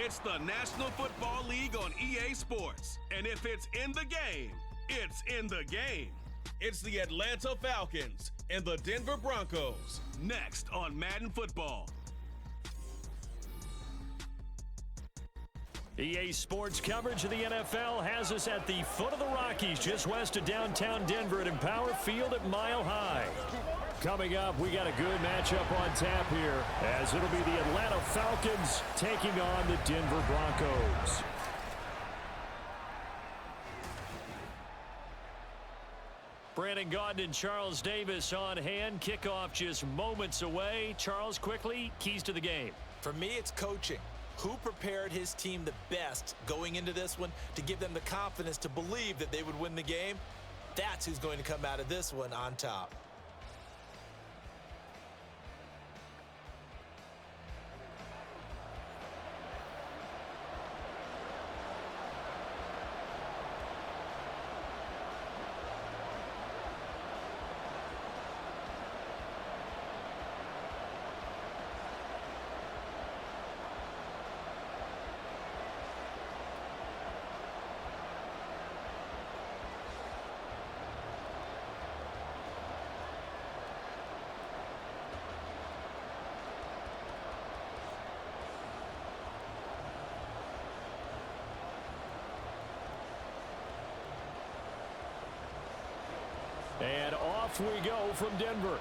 It's the National Football League on EA Sports. And if it's in the game, it's in the game. It's the Atlanta Falcons and the Denver Broncos. Next on Madden Football. EA Sports coverage of the NFL has us at the foot of the Rockies, just west of downtown Denver at Empower Field at Mile High. Coming up, we got a good matchup on tap here, as it'll be the Atlanta Falcons taking on the Denver Broncos. Brandon Gaudin and Charles Davis on hand. Kickoff just moments away. Charles, quickly, keys to the game. For me, it's coaching. Who prepared his team the best going into this one to give them the confidence to believe that they would win the game? That's who's going to come out of this one on top. And off we go from Denver.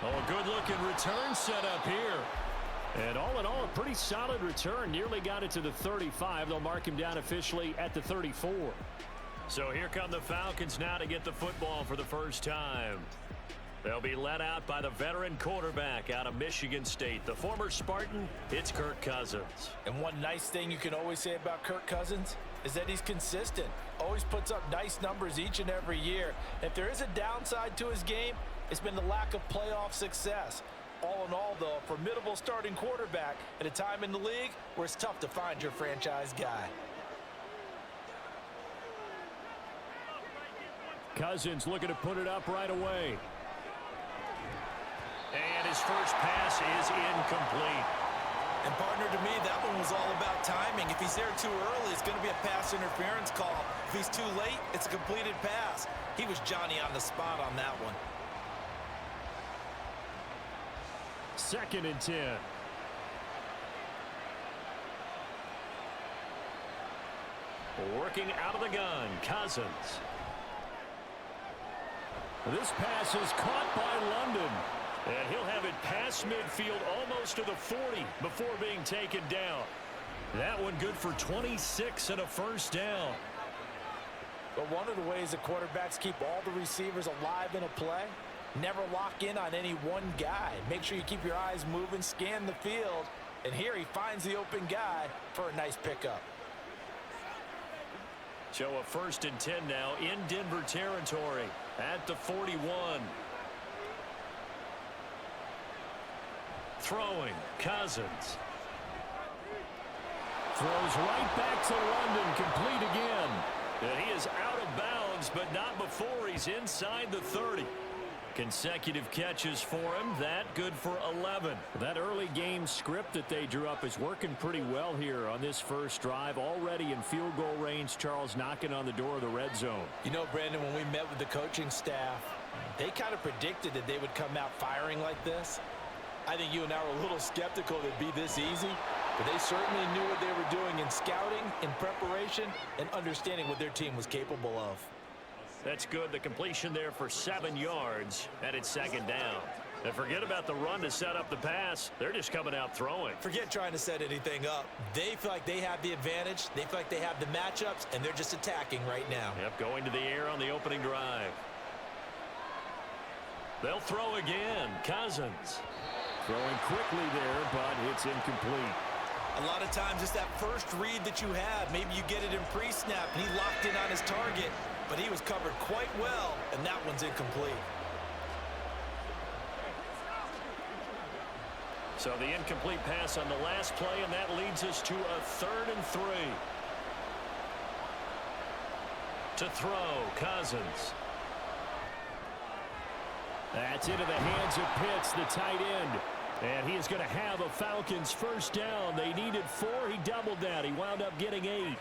Oh, a good-looking return set up here. And all in all, a pretty solid return. Nearly got it to the 35. They'll mark him down officially at the 34. So here come the Falcons now to get the football for the first time. They'll be led out by the veteran quarterback out of Michigan State. The former Spartan, it's Kirk Cousins. And one nice thing you can always say about Kirk Cousins is that he's consistent. Always puts up nice numbers each and every year. If there is a downside to his game, it's been the lack of playoff success. All in all, though, a formidable starting quarterback at a time in the league where it's tough to find your franchise guy. Cousins looking to put it up right away. And his first pass is incomplete. And partner, to me, that one was all about timing. If he's there too early, it's going to be a pass interference call. If he's too late, it's a completed pass. He was Johnny on the spot on that one. 2nd and 10. Working out of the gun, Cousins. This pass is caught by London. And he'll have it past midfield almost to the 40 before being taken down. That one good for 26 and a first down. But one of the ways the quarterbacks keep all the receivers alive in a play, never lock in on any one guy. Make sure you keep your eyes moving, scan the field, and here he finds the open guy for a nice pickup. So a 1st and 10 now in Denver territory at the 41. Throwing, Cousins. Throws right back to London, complete again. And he is out of bounds, but not before he's inside the 30. Consecutive catches for him. That good for 11. That early game script that they drew up is working pretty well here on this first drive. Already in field goal range, Charles knocking on the door of the red zone. You know, Brandon, when we met with the coaching staff, they kind of predicted that they would come out firing like this. I think you and I were a little skeptical that it'd be this easy, but they certainly knew what they were doing in scouting, in preparation, and understanding what their team was capable of. That's good. The completion there for 7 yards, and it's 2nd down. And forget about the run to set up the pass. They're just coming out throwing. Forget trying to set anything up. They feel like they have the advantage. They feel like they have the matchups, and they're just attacking right now. Yep, going to the air on the opening drive. They'll throw again. Cousins. Throwing quickly there, but it's incomplete. A lot of times it's that first read that you have. Maybe you get it in pre-snap, and he locked in on his target, but he was covered quite well, and that one's incomplete. So the incomplete pass on the last play, and that leads us to a 3rd and 3. To throw, Cousins. That's into the hands of Pitts, the tight end. And he is going to have a Falcons first down. They needed 4. He doubled that. He wound up getting 8.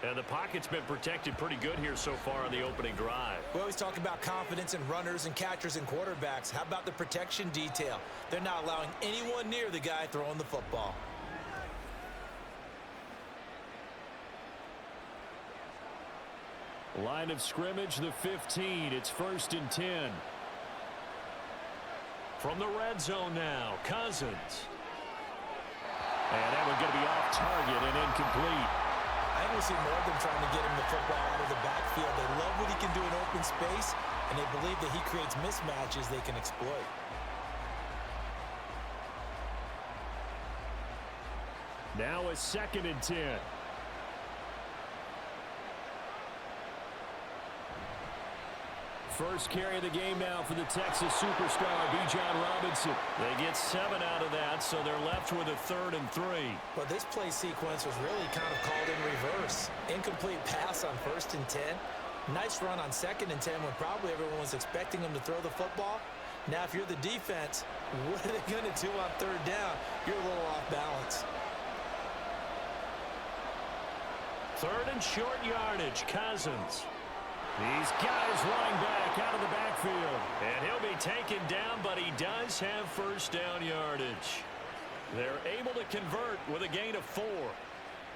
And the pocket's been protected pretty good here so far on the opening drive. We always talk about confidence in runners and catchers and quarterbacks. How about the protection detail? They're not allowing anyone near the guy throwing the football. Line of scrimmage, the 15. It's 1st and 10. From the red zone now, Cousins. And that one's going to be off target and incomplete. I think we'll see more of them trying to get him the football out of the backfield. They love what he can do in open space, and they believe that he creates mismatches they can exploit. Now a 2nd and 10. First carry of the game now for the Texas superstar, Bijan Robinson. They get 7 out of that, so they're left with a 3rd and 3. But this play sequence was really kind of called in reverse. Incomplete pass on 1st and 10. Nice run on 2nd and 10 when probably everyone was expecting him to throw the football. Now, if you're the defense, what are they going to do on 3rd down? You're a little off balance. 3rd and short yardage, Cousins. He's got his running back out of the backfield. And he'll be taken down, but he does have first down yardage. They're able to convert with a gain of 4.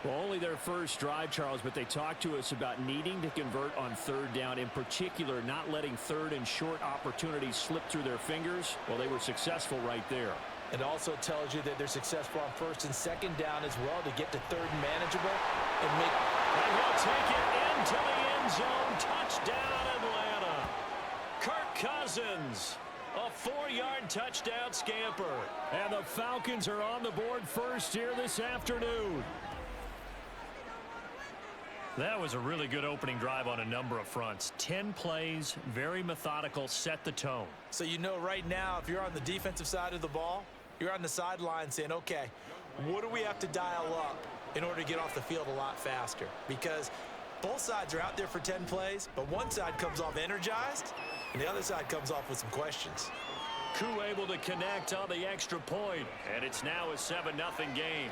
Well, only their first drive, Charles, but they talked to us about needing to convert on 3rd down, in particular not letting 3rd and short opportunities slip through their fingers. Well, they were successful right there. It also tells you that they're successful on 1st and 2nd down as well to get to 3rd and manageable. And he'll take it into the end zone. Touchdown, Atlanta. Kirk Cousins, a 4-yard touchdown scamper. And the Falcons are on the board first here this afternoon. That was a really good opening drive on a number of fronts. 10 plays, very methodical, set the tone. So you know right now, if you're on the defensive side of the ball, you're on the sideline saying, okay, what do we have to dial up in order to get off the field a lot faster? Because both sides are out there for 10 plays, but one side comes off energized, and the other side comes off with some questions. Koo able to connect on the extra point, and it's now a 7-0 game.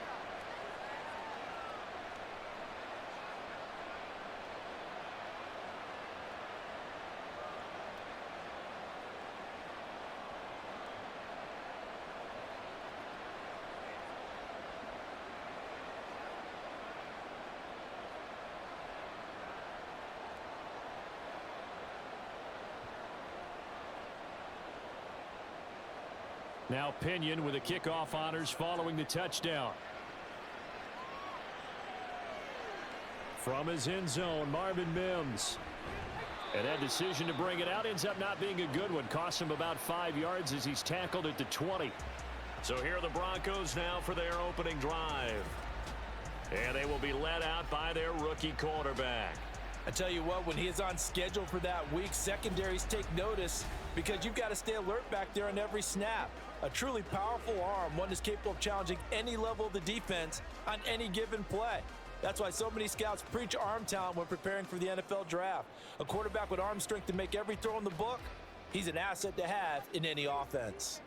Now Pinion with the kickoff honors following the touchdown. From his end zone, Marvin Mims. And that decision to bring it out ends up not being a good one. Cost him about 5 yards as he's tackled at the 20. So here are the Broncos now for their opening drive. And they will be led out by their rookie quarterback. I tell you what, when he is on schedule for that week, secondaries take notice because you've got to stay alert back there on every snap. A truly powerful arm, one that's capable of challenging any level of the defense on any given play. That's why so many scouts preach arm talent when preparing for the NFL draft. A quarterback with arm strength to make every throw in the book, he's an asset to have in any offense.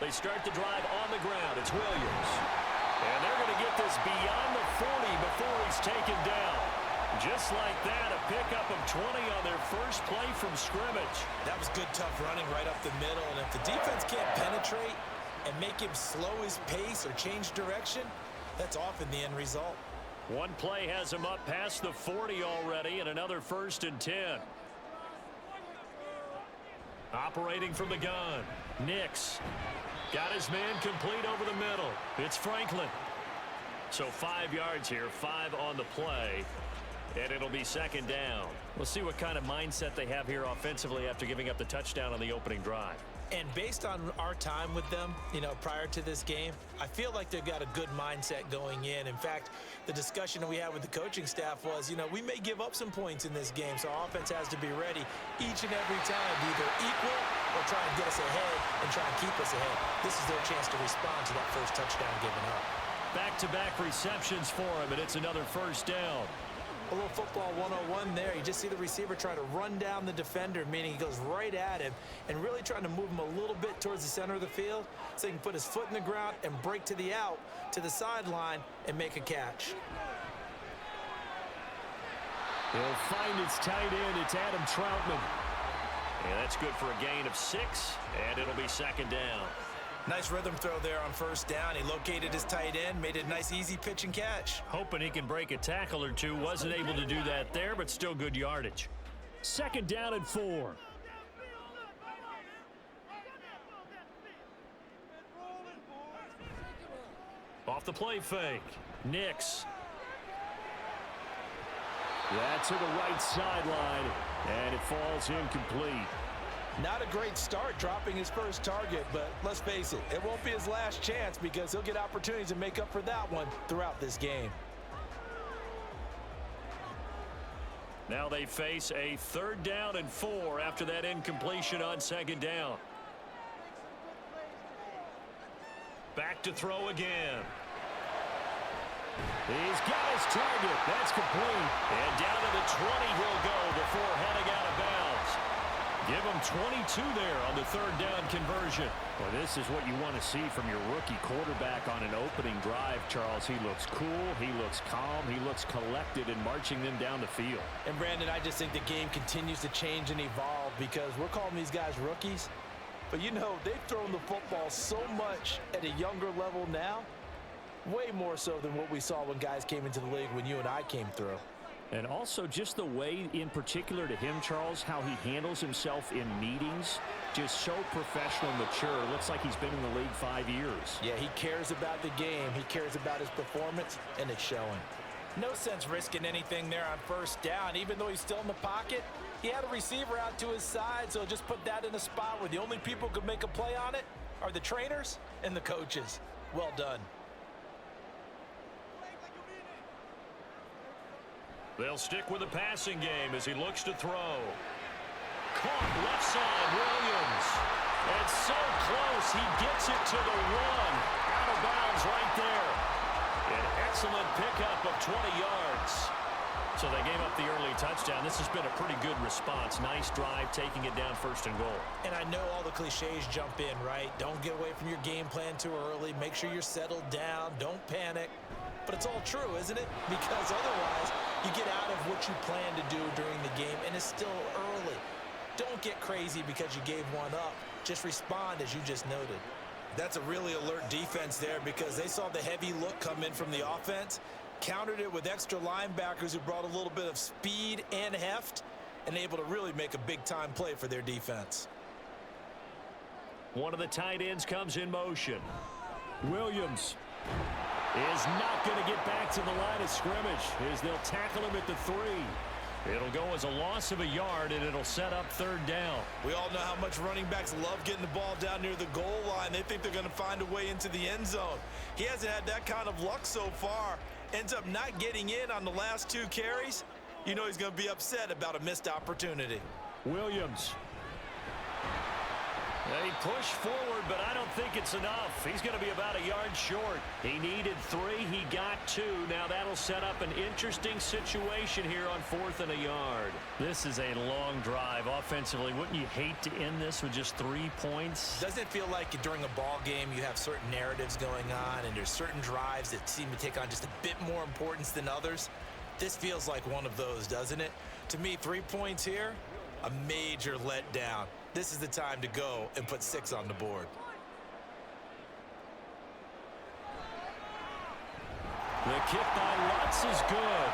They start the drive on the ground. It's Williams. And they're going to get this beyond the 40 before he's taken down. Just like that, a pickup of 20 on their first play from scrimmage. That was good, tough running right up the middle. And if the defense can't penetrate and make him slow his pace or change direction, that's often the end result. One play has him up past the 40 already, and another 1st and 10. Operating from the gun, Nix. Got his man complete over the middle. It's Franklin. So 5 yards here, 5 on the play. And it'll be 2nd down. We'll see what kind of mindset they have here offensively after giving up the touchdown on the opening drive. And based on our time with them, prior to this game, I feel like they've got a good mindset going in. In fact, the discussion that we had with the coaching staff was, we may give up some points in this game, so our offense has to be ready each and every time to either equal or try and get us ahead and try and keep us ahead. This is their chance to respond to that first touchdown given up. Back-to-back receptions for him, and it's another first down. A little football 101 there. You just see the receiver try to run down the defender, meaning he goes right at him and really trying to move him a little bit towards the center of the field so he can put his foot in the ground and break to the out, to the sideline, and make a catch. He'll find its tight end. It's Adam Troutman. And that's good for a gain of 6, and it'll be second down. Nice rhythm throw there on first down. He located his tight end, made it a nice, easy pitch and catch. Hoping he can break a tackle or two. Wasn't able to do that there, but still good yardage. Second down and 4. Off the play fake. Nix. Yeah, to the right sideline, and it falls incomplete. Not a great start dropping his first target, but let's face it, it won't be his last chance because he'll get opportunities to make up for that one throughout this game. Now they face a third down and 4 after that incompletion on second down. Back to throw again. He's got his target. That's complete. And down to the 20 he'll go before heading out of bounds. Give him 22 there on the third down conversion. Well, this is what you want to see from your rookie quarterback on an opening drive, Charles. He looks cool. He looks calm. He looks collected in marching them down the field. And, Brandon, I just think the game continues to change and evolve because we're calling these guys rookies. But, you know, they've thrown the football so much at a younger level now, way more so than what we saw when guys came into the league when you and I came through. And also just the way, in particular to him, Charles, how he handles himself in meetings, just so professional and mature. Looks like he's been in the league 5 years. Yeah, he cares about the game. He cares about his performance, and it's showing. No sense risking anything there on first down. Even though he's still in the pocket, he had a receiver out to his side, so just put that in a spot where the only people who could make a play on it are the trainers and the coaches. Well done. They'll stick with the passing game as he looks to throw. Caught left side, Williams. And so close, he gets it to the 1. Out of bounds right there. An excellent pickup of 20 yards. So they gave up the early touchdown. This has been a pretty good response. Nice drive, taking it down first and goal. And I know all the cliches jump in, right? Don't get away from your game plan too early. Make sure you're settled down. Don't panic. But it's all true, isn't it? Because otherwise, you get out of what you plan to do during the game, and it's still early. Don't get crazy because you gave one up. Just respond as you just noted. That's a really alert defense there because they saw the heavy look come in from the offense, countered it with extra linebackers who brought a little bit of speed and heft, and able to really make a big-time play for their defense. One of the tight ends comes in motion. Williams is not going to get back to the line of scrimmage as they'll tackle him at the 3. It'll go as a loss of a yard, and it'll set up third down. We all know how much running backs love getting the ball down near the goal line. They think they're going to find a way into the end zone. He hasn't had that kind of luck so far. Ends up not getting in on the last 2 carries. You know he's going to be upset about a missed opportunity. Williams. They push forward, but I don't think it's enough. He's going to be about a yard short. He needed 3. He got 2. Now that'll set up an interesting situation here on 4th and a yard. This is a long drive offensively. Wouldn't you hate to end this with just 3 points? Doesn't it feel like during a ball game you have certain narratives going on and there's certain drives that seem to take on just a bit more importance than others? This feels like one of those, doesn't it? To me, 3 points here, a major letdown. This is the time to go and put 6 on the board. The kick by Lutz is good.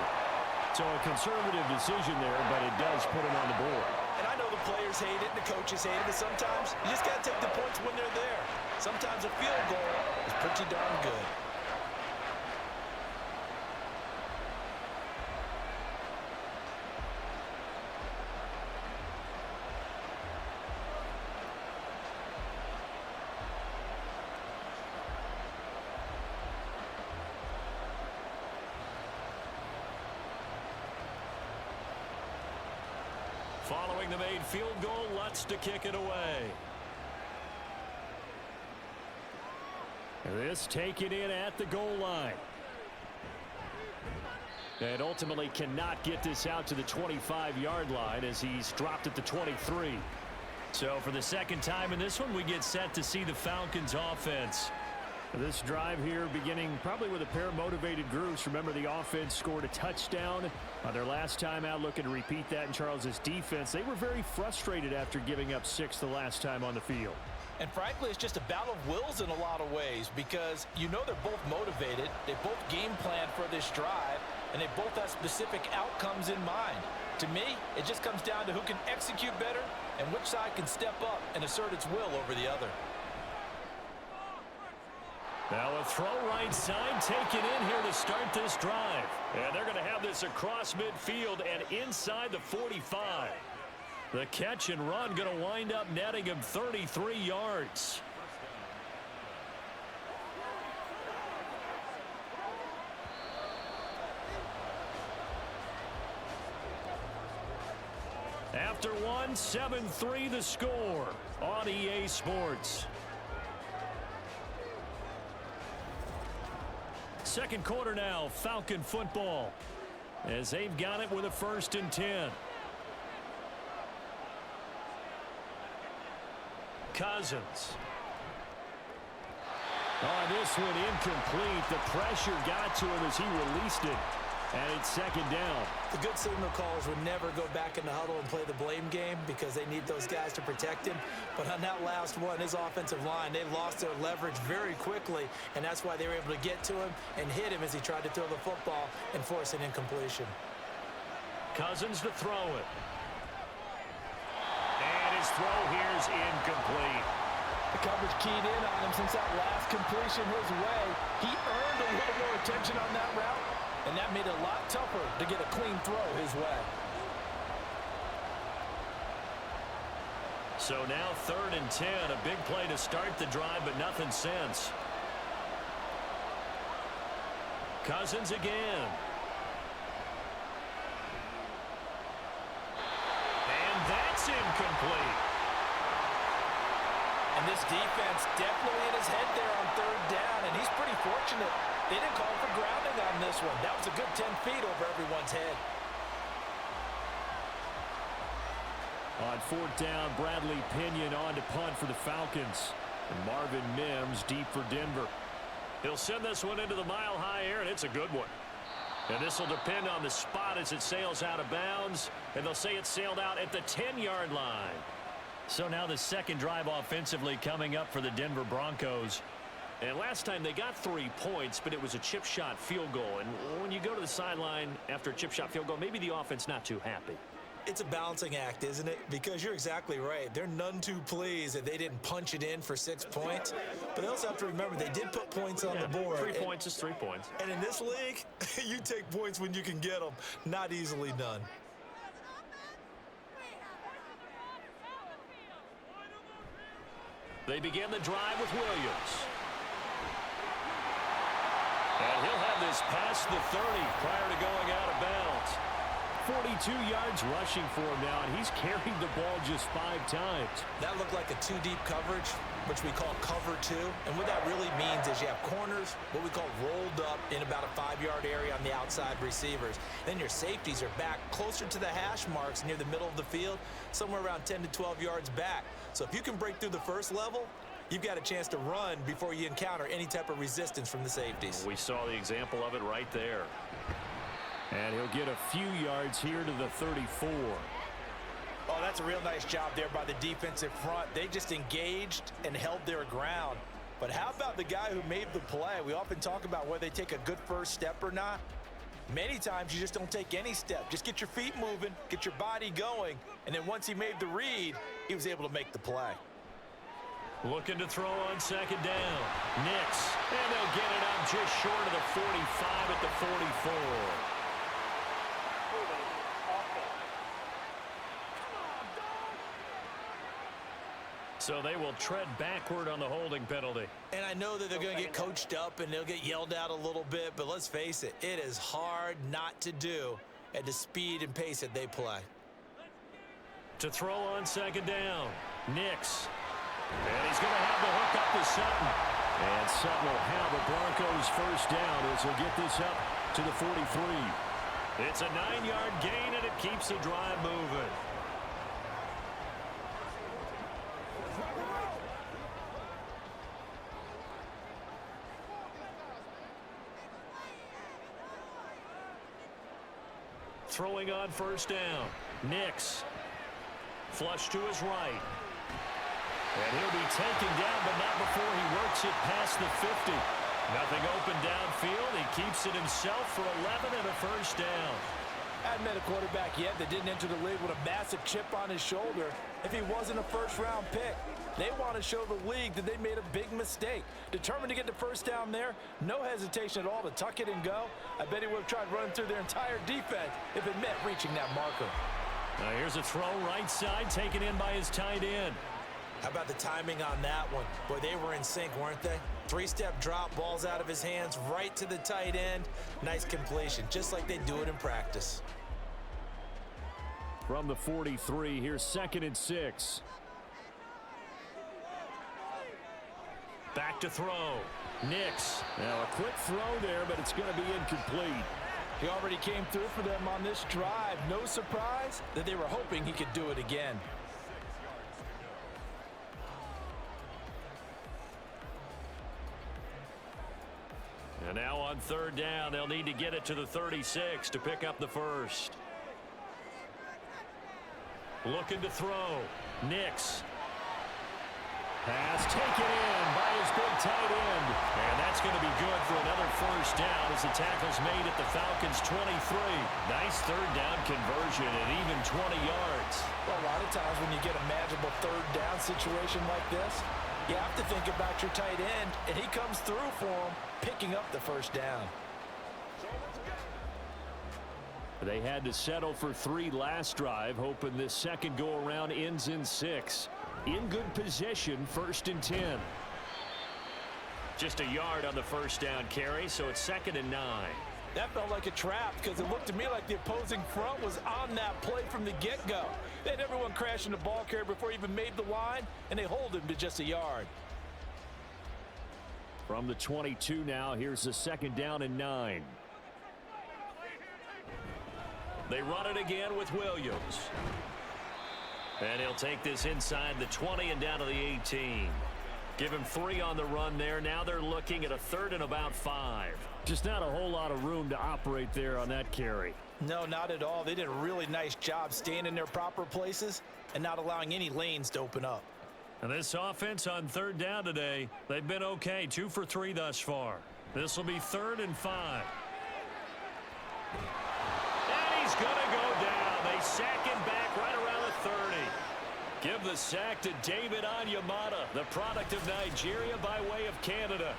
So a conservative decision there, but it does put him on the board. And I know the players hate it and the coaches hate it, but sometimes you just got to take the points when they're there. Sometimes a field goal is pretty darn good. Following the made field goal, Lutz to kick it away. This taken in at the goal line. And ultimately cannot get this out to the 25-yard line as he's dropped at the 23. So for the second time in this one, we get set to see the Falcons offense. This drive here beginning probably with a pair of motivated groups. Remember, the offense scored a touchdown on their last time out, looking to repeat that in Charles's defense. They were very frustrated after giving up 6 the last time on the field. And frankly, it's just a battle of wills in a lot of ways because you know they're both motivated. They both game plan for this drive, and they both have specific outcomes in mind. To me, it just comes down to who can execute better and which side can step up and assert its will over the other. Now a throw right side taken in here to start this drive. And they're going to have this across midfield and inside the 45. The catch and run going to wind up netting him 33 yards. After one, 7-3 the score on EA Sports. Second quarter now, Falcon football, as they've got it with a 1st and 10. Cousins. Oh, this one incomplete. The pressure got to him as he released it. And it's 2nd down. The good signal callers would never go back in the huddle and play the blame game because they need those guys to protect him. But on that last one, his offensive line, they lost their leverage very quickly, and that's why they were able to get to him and hit him as he tried to throw the football and force an incompletion. Cousins to throw it. And his throw here is incomplete. The coverage keyed in on him since that last completion his way. He earned a little more attention on that route, and that made it a lot tougher to get a clean throw his way. So now 3rd and 10, a big play to start the drive, but nothing since. Cousins again. And that's incomplete. And this defense definitely in his head there on 3rd down, and he's pretty fortunate. They didn't call for grounding on this one. That was a good 10 feet over everyone's head. On 4th down, Bradley Pinion on to punt for the Falcons. And Marvin Mims deep for Denver. He'll send this one into the mile-high air, and it's a good one. And this will depend on the spot as it sails out of bounds. And they'll say it sailed out at the 10-yard line. So now the second drive offensively coming up for the Denver Broncos. And last time they got 3 points, but it was a chip shot field goal. And when you go to the sideline after a chip shot field goal, maybe the offense not too happy. It's a balancing act, isn't it? Because you're exactly right. They're none too pleased that they didn't punch it in for 6 points. But they also have to remember they did put points on the board. 3 points is 3 points. And in this league, you take points when you can get them. Not easily done. They begin the drive with Williams. And he'll have this past the 30 prior to going out of bounds. 42 yards rushing for him now, and he's carried the ball just 5 times. That looked like a 2-deep coverage, which we call cover 2. And what that really means is you have corners, what we call rolled up in about a 5-yard area on the outside receivers. Then your safeties are back closer to the hash marks near the middle of the field, somewhere around 10 to 12 yards back. So if you can break through the first level, you've got a chance to run before you encounter any type of resistance from the safeties. We saw the example of it right there. And he'll get a few yards here to the 34. Oh, that's a real nice job there by the defensive front. They just engaged and held their ground. But how about the guy who made the play? We often talk about whether they take a good first step or not. Many times you just don't take any step. Just get your feet moving, get your body going, and then once he made the read, he was able to make the play. Looking to throw on 2nd down. Nix. And they'll get it up just short of the 45 at the 44. So they will tread backward on the holding penalty. And I know that they're going to get coached up and they'll get yelled at a little bit, but let's face it, it is hard not to do at the speed and pace that they play. To throw on 2nd down. Nix. And he's going to have the hook up to Sutton. And Sutton will have a Broncos first down as he'll get this up to the 43. It's a 9-yard gain, and it keeps the drive moving. Throwing on first down. Nix. Flush to his right. And he'll be taken down, but not before he works it past the 50. Nothing open downfield. He keeps it himself for 11 and a first down. I hadn't met a quarterback yet that didn't enter the league with a massive chip on his shoulder if he wasn't a first-round pick. They want to show the league that they made a big mistake. Determined to get the first down there, no hesitation at all to tuck it and go. I bet he would have tried running through their entire defense if it meant reaching that marker. Now here's a throw right side taken in by his tight end. How about the timing on that one? Boy, they were in sync, weren't they? Three-step drop, balls out of his hands, right to the tight end. Nice completion, just like they do it in practice. From the 43, here's 2nd and 6. Back to throw. Nix. Now a quick throw there, but it's going to be incomplete. He already came through for them on this drive. No surprise that they were hoping he could do it again. And now on 3rd down, they'll need to get it to the 36 to pick up the first. Looking to throw. Nix. Pass taken in by his big tight end. And that's going to be good for another first down as the tackle's made at the Falcons' 23. Nice 3rd down conversion and even 20 yards. Well, a lot of times when you get a manageable 3rd down situation like this, you have to think about your tight end, and he comes through for him, picking up the first down. They had to settle for 3 last drive, hoping this second go-around ends in 6. In good position, 1st and 10. Just a yard on the first down carry, so it's 2nd and 9. That felt like a trap because it looked to me like the opposing front was on that play from the get-go. They had everyone crashing the ball carrier before he even made the line, and they hold him to just a yard. From the 22 now, here's the 2nd down and 9. They run it again with Williams. And he'll take this inside the 20 and down to the 18. Give him 3 on the run there. Now they're looking at a 3rd and about 5. Just not a whole lot of room to operate there on that carry. No, not at all. They did a really nice job staying in their proper places and not allowing any lanes to open up. And this offense on 3rd down today, they've been okay. 2 for 3 thus far. This will be 3rd and 5. And he's going to go down. They sack him back right around the 30. Give the sack to David Onyemata, the product of Nigeria by way of Canada.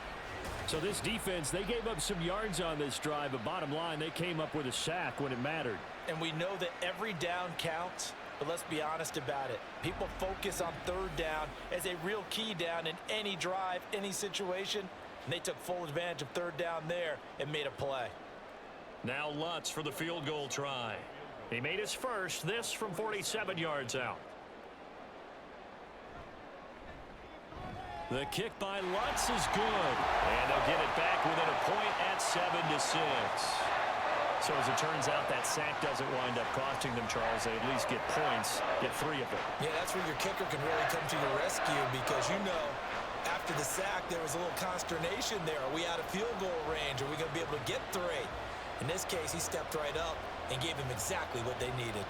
So this defense, they gave up some yards on this drive, but bottom line, they came up with a sack when it mattered. And we know that every down counts, but let's be honest about it. People focus on 3rd down as a real key down in any drive, any situation, and they took full advantage of 3rd down there and made a play. Now Lutz for the field goal try. He made his first, this from 47 yards out. The kick by Lutz is good. And they'll get it back within a point at 7-6. So as it turns out, that sack doesn't wind up costing them, Charles. They at least get points, get 3 of them. Yeah, that's where your kicker can really come to your rescue because, you know, after the sack, there was a little consternation there. Are we out of field goal range? Are we going to be able to get 3? In this case, he stepped right up and gave them exactly what they needed.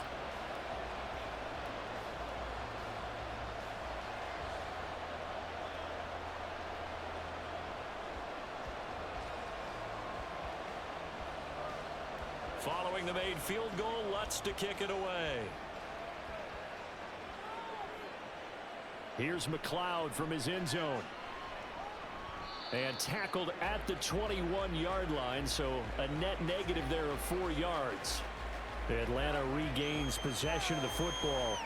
Following the made field goal, Lutz to kick it away. Here's McLeod from his end zone. And tackled at the 21-yard line, so a net negative there of 4 yards. Atlanta regains possession of the football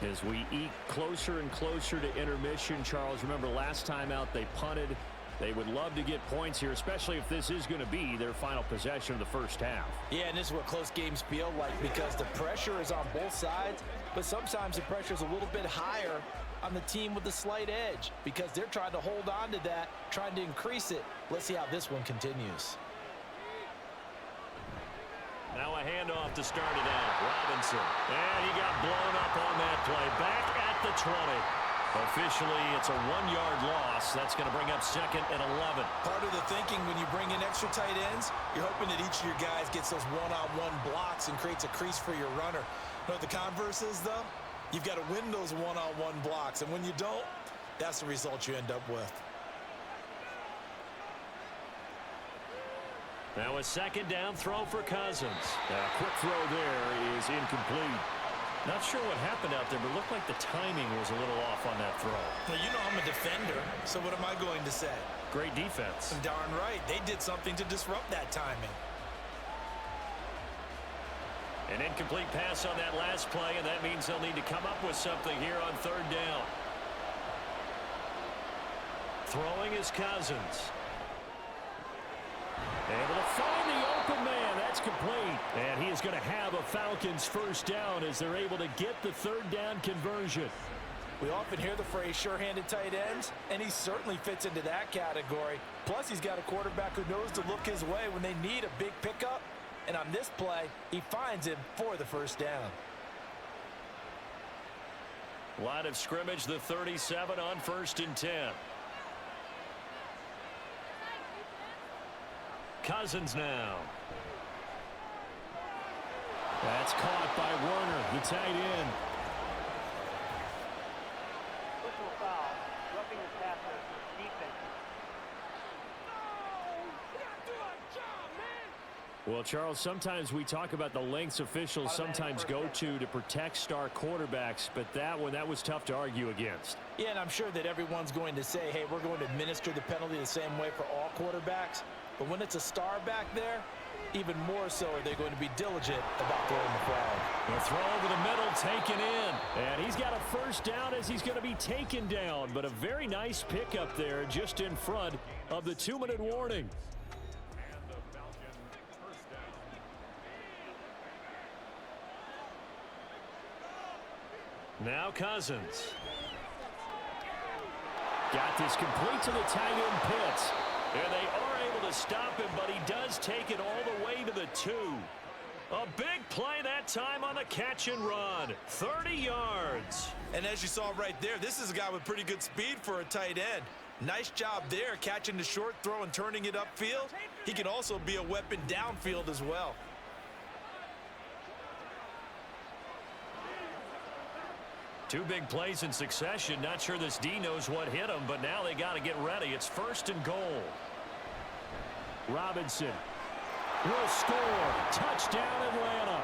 as we eke closer and closer to intermission. Charles, remember last time out they punted They would love to get points here, especially if this is going to be their final possession of the first half. Yeah, and this is what close games feel like because the pressure is on both sides, but sometimes the pressure is a little bit higher on the team with the slight edge because they're trying to hold on to that, trying to increase it. Let's see how this one continues. Now a handoff to start it out. Robinson. And he got blown up on that play. Back at the 20. Officially, it's a 1-yard loss. That's going to bring up 2nd and 11. Part of the thinking when you bring in extra tight ends, you're hoping that each of your guys gets those one-on-one blocks and creates a crease for your runner. You know what the converse is, though? You've got to win those one-on-one blocks, and when you don't, that's the result you end up with. Now a 2nd down throw for Cousins. A quick throw there is incomplete. Not sure what happened out there, but it looked like the timing was a little off on that throw. Well, you know I'm a defender, so what am I going to say? Great defense. Darn right. They did something to disrupt that timing. An incomplete pass on that last play, and that means they'll need to come up with something here on 3rd down. Throwing is Cousins. Able to find the open man. That's complete. And he is going to have a Falcons first down as they're able to get the 3rd down conversion. We often hear the phrase sure-handed tight ends, and he certainly fits into that category. Plus, he's got a quarterback who knows to look his way when they need a big pickup. And on this play, he finds him for the first down. Line of scrimmage, the 37 on 1st and 10. Cousins now. That's caught by Warner, the tight end. Personal foul, roughing the passer, defense. Well, Charles, sometimes we talk about the lengths officials sometimes go to protect star quarterbacks, but that was tough to argue against. Yeah, and I'm sure that everyone's going to say, hey, we're going to administer the penalty the same way for all quarterbacks. But when it's a star back there, even more so are they going to be diligent about throwing the flag. The throw over the middle, taken in. And he's got a first down as he's going to be taken down. But a very nice pickup there just in front of the 2-minute warning. Now Cousins. Got this complete to the tight end Pitts. And they are able to stop him, but he does take it all the way to the 2. A big play that time on the catch and run. 30 yards. And as you saw right there, this is a guy with pretty good speed for a tight end. Nice job there, catching the short throw and turning it upfield. He can also be a weapon downfield as well. Two big plays in succession. Not sure this D knows what hit him, but now they got to get ready. It's 1st and goal. Robinson will score. Touchdown, Atlanta.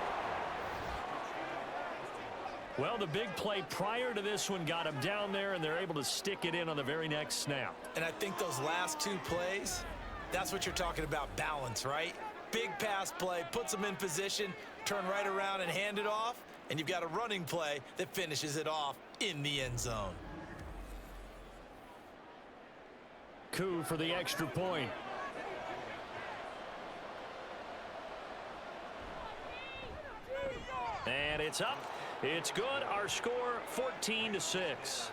Well, the big play prior to this one got him down there, and they're able to stick it in on the very next snap. And I think those last 2 plays, that's what you're talking about, balance, right? Big pass play, puts them in position, turn right around and hand it off, and you've got a running play that finishes it off in the end zone. Coup for the extra point. And it's up. It's good. Our score 14-6.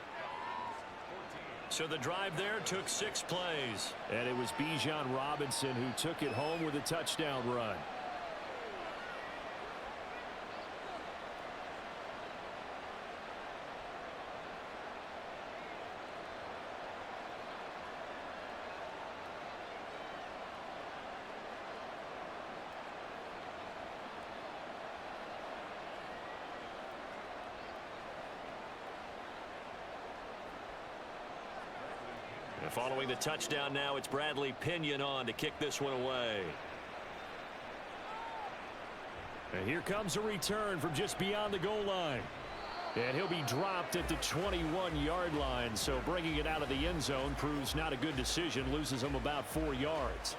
So the drive there took 6 plays. And it was Bijan Robinson who took it home with a touchdown run. And following the touchdown now, it's Bradley Pinion on to kick this one away. And here comes a return from just beyond the goal line. And he'll be dropped at the 21-yard line, so bringing it out of the end zone proves not a good decision, loses him about 4 yards.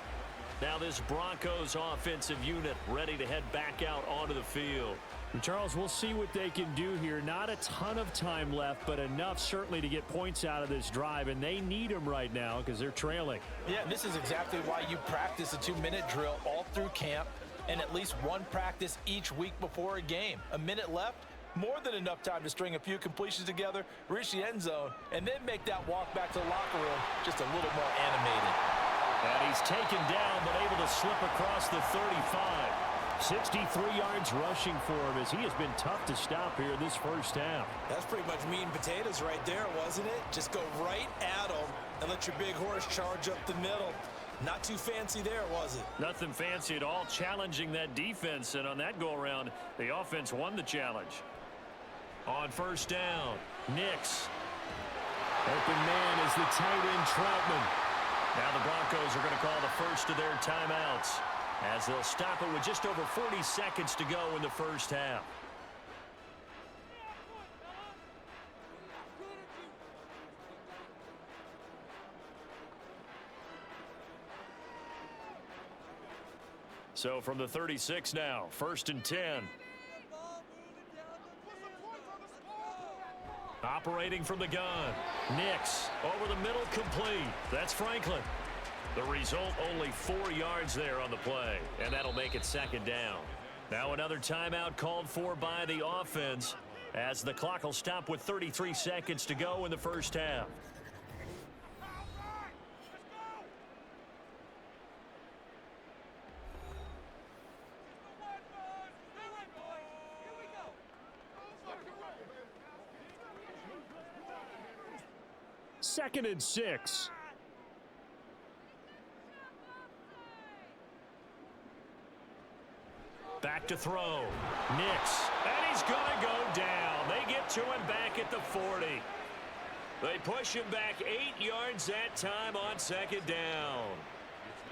Now this Broncos offensive unit ready to head back out onto the field. And Charles, we'll see what they can do here. Not a ton of time left, but enough certainly to get points out of this drive, and they need them right now because they're trailing. Yeah, and this is exactly why you practice a 2-minute drill all through camp and at least one practice each week before a game. A minute left, more than enough time to string a few completions together, reach the end zone, and then make that walk back to the locker room just a little more animated. And he's taken down but able to slip across the 35. 63 yards rushing for him as he has been tough to stop here this first half. That's pretty much meat and potatoes right there, wasn't it? Just go right at him and let your big horse charge up the middle. Not too fancy there, was it? Nothing fancy at all, challenging that defense, and on that go-around, the offense won the challenge. On first down, Nix. Open man is the tight end Troutman. Now the Broncos are going to call the first of their timeouts as they'll stop it with just over 40 seconds to go in the first half. So from the 36 now, 1st and 10. Operating from the gun. Nix over the middle, complete. That's Franklin. The result, only 4 yards there on the play, and that'll make it 2nd down. Now another timeout called for by the offense as the clock will stop with 33 seconds to go in the first half. Second and 6. Back to throw. Nix. And he's going to go down. They get to him back at the 40. They push him back 8 yards that time on 2nd down.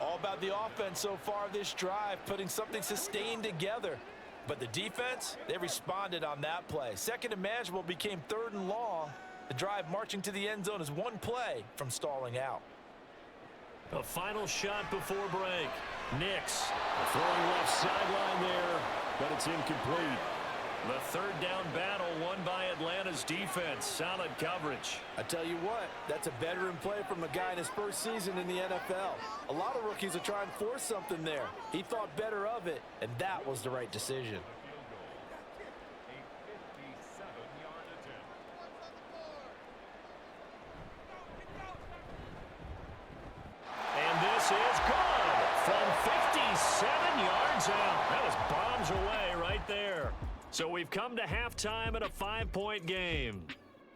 All about the offense so far this drive, putting something sustained together. But the defense, they responded on that play. 2nd and manageable became 3rd and long. The drive marching to the end zone is one play from stalling out. A final shot before break. Nix. Throwing left sideline there, but it's incomplete. The 3rd down battle won by Atlanta's defense. Solid coverage. I tell you what, that's a veteran play from a guy in his first season in the NFL. A lot of rookies are trying to force something there. He thought better of it, and that was the right decision. And this is good from 57 yards out. That was bombs away right there. So we've come to halftime in a 5-point game.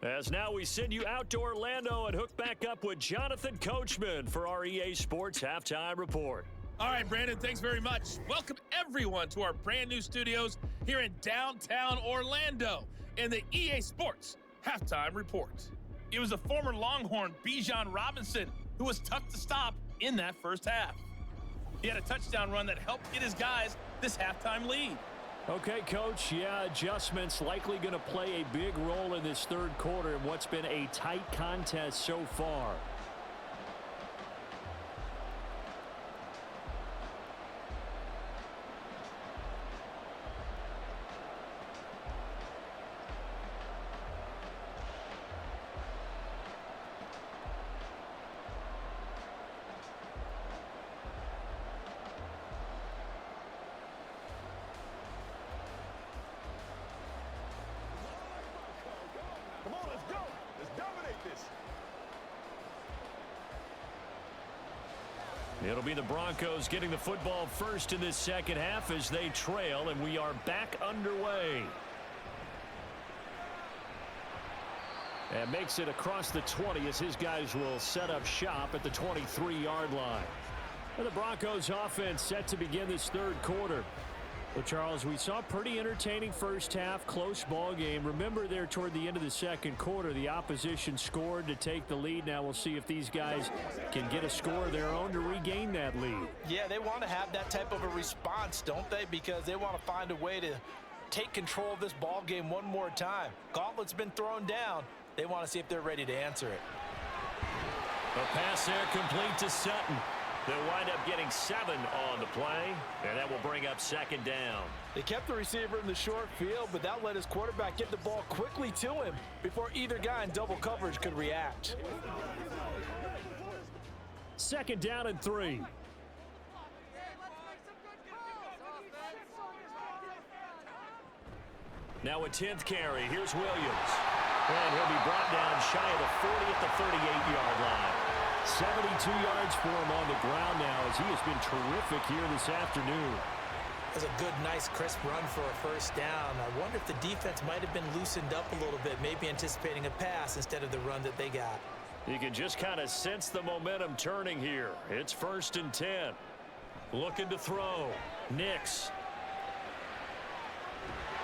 As now we send you out to Orlando and hook back up with Jonathan Coachman for our EA Sports Halftime Report. All right, Brandon, thanks very much. Welcome, everyone, to our brand new studios here in downtown Orlando in the EA Sports Halftime Report. It was the former Longhorn Bijan Robinson who was tough to stop in that first half. He had a touchdown run that helped get his guys this halftime lead. Okay, Coach, yeah, adjustments likely going to play a big role in this 3rd quarter in what's been a tight contest so far. It'll be the Broncos getting the football first in this 2nd half as they trail, and we are back underway. And makes it across the 20 as his guys will set up shop at the 23-yard line. And the Broncos offense set to begin this 3rd quarter. Well, Charles, we saw a pretty entertaining first half, close ball game. Remember there toward the end of the 2nd quarter, the opposition scored to take the lead. Now we'll see if these guys can get a score of their own to regain that lead. Yeah, they want to have that type of a response, don't they? Because they want to find a way to take control of this ball game one more time. Gauntlet's been thrown down. They want to see if they're ready to answer it. A pass there complete to Sutton. They'll wind up getting 7 on the play, and that will bring up 2nd down. They kept the receiver in the short field, but that let his quarterback get the ball quickly to him before either guy in double coverage could react. 2nd down and 3. Now a 10th carry. Here's Williams. And he'll be brought down shy of the 40 at the 38-yard line. 72 yards for him on the ground now as he has been terrific here this afternoon. That's a good, nice, crisp run for a first down. I wonder if the defense might have been loosened up a little bit, maybe anticipating a pass instead of the run that they got. You can just kind of sense the momentum turning here. It's 1st and 10. Looking to throw. Nix.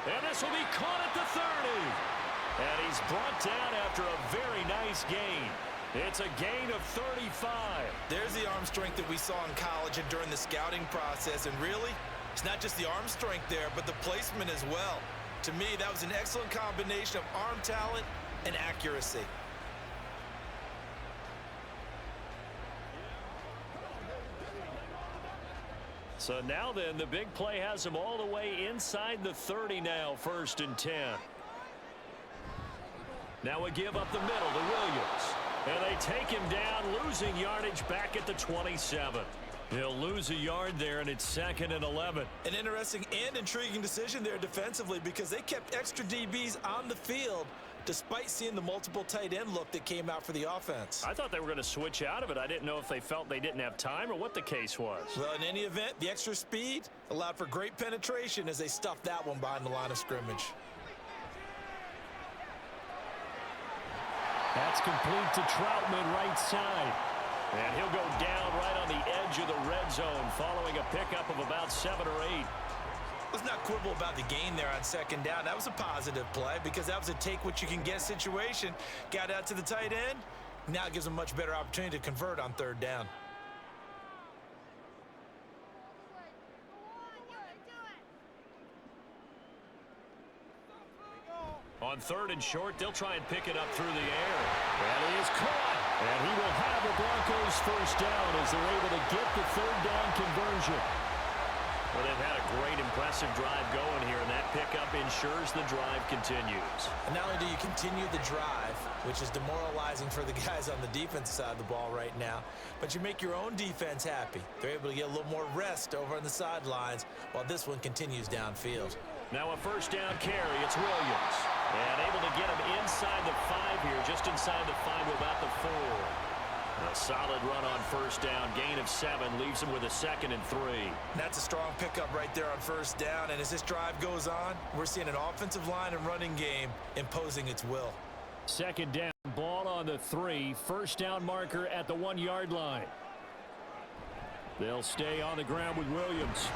And this will be caught at the 30. And he's brought down after a very nice gain. It's a gain of 35. There's the arm strength that we saw in college and during the scouting process. And really, it's not just the arm strength there, but the placement as well. To me, that was an excellent combination of arm talent and accuracy. So now then, the big play has him all the way inside the 30 now, 1st and 10. Now a give up the middle to Williams. And they take him down, losing yardage back at the 27. He'll lose a yard there, and it's 2nd and 11. An interesting and intriguing decision there defensively because they kept extra DBs on the field despite seeing the multiple tight end look that came out for the offense. I thought they were going to switch out of it. I didn't know if they felt they didn't have time or what the case was. Well, in any event, the extra speed allowed for great penetration as they stuffed that one behind the line of scrimmage. That's complete to Troutman, right side. And he'll go down right on the edge of the red zone following a pickup of about 7 or 8. Let's not quibble about the gain there on 2nd down. That was a positive play because that was a take-what-you-can-get situation. Got out to the tight end. Now it gives them a much better opportunity to convert on 3rd down. On 3rd and short, they'll try and pick it up through the air. And he is caught. And he will have the Broncos 1st down as they're able to get the 3rd down conversion. Well, they've had a great, impressive drive going here, and that pickup ensures the drive continues. And not only do you continue the drive, which is demoralizing for the guys on the defense side of the ball right now, but you make your own defense happy. They're able to get a little more rest over on the sidelines while this one continues downfield. Now a 1st down carry. It's Williams. And able to get him inside the 5 here, just inside the 5 to about the 4. A solid run on 1st down. Gain of 7 leaves him with a 2nd and 3. That's a strong pickup right there on 1st down. And as this drive goes on, we're seeing an offensive line and running game imposing its will. 2nd down, ball on the 3. 1st down marker at the 1-yard line. They'll stay on the ground with Williams.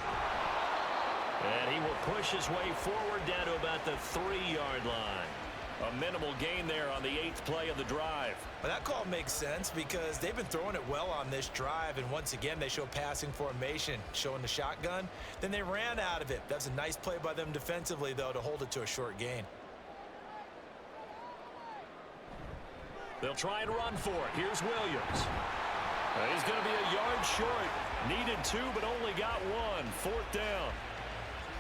And he will push his way forward down to about the 3-yard line. A minimal gain there on the 8th play of the drive. Well, that call makes sense because they've been throwing it well on this drive, and once again they show passing formation, showing the shotgun. Then they ran out of it. That was a nice play by them defensively, though, to hold it to a short gain. They'll try and run for it. Here's Williams. He's going to be a yard short. Needed 2, but only got 1. 4th down.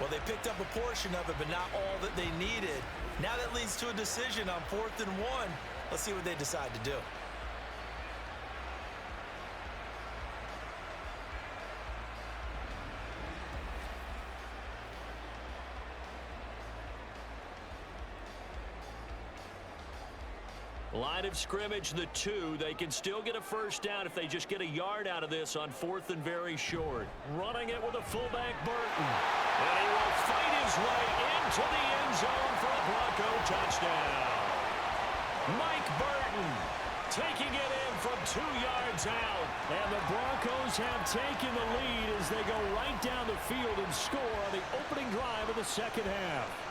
Well, they picked up a portion of it, but not all that they needed. Now that leads to a decision on 4th and 1. Let's see what they decide to do. Line of scrimmage, the 2. They can still get a 1st down if they just get a yard out of this on 4th and very short. Running it with a fullback, Burton. And he will fight his way into the end zone for a Bronco touchdown. Mike Burton taking it in from 2 yards out. And the Broncos have taken the lead as they go right down the field and score on the opening drive of the 2nd half.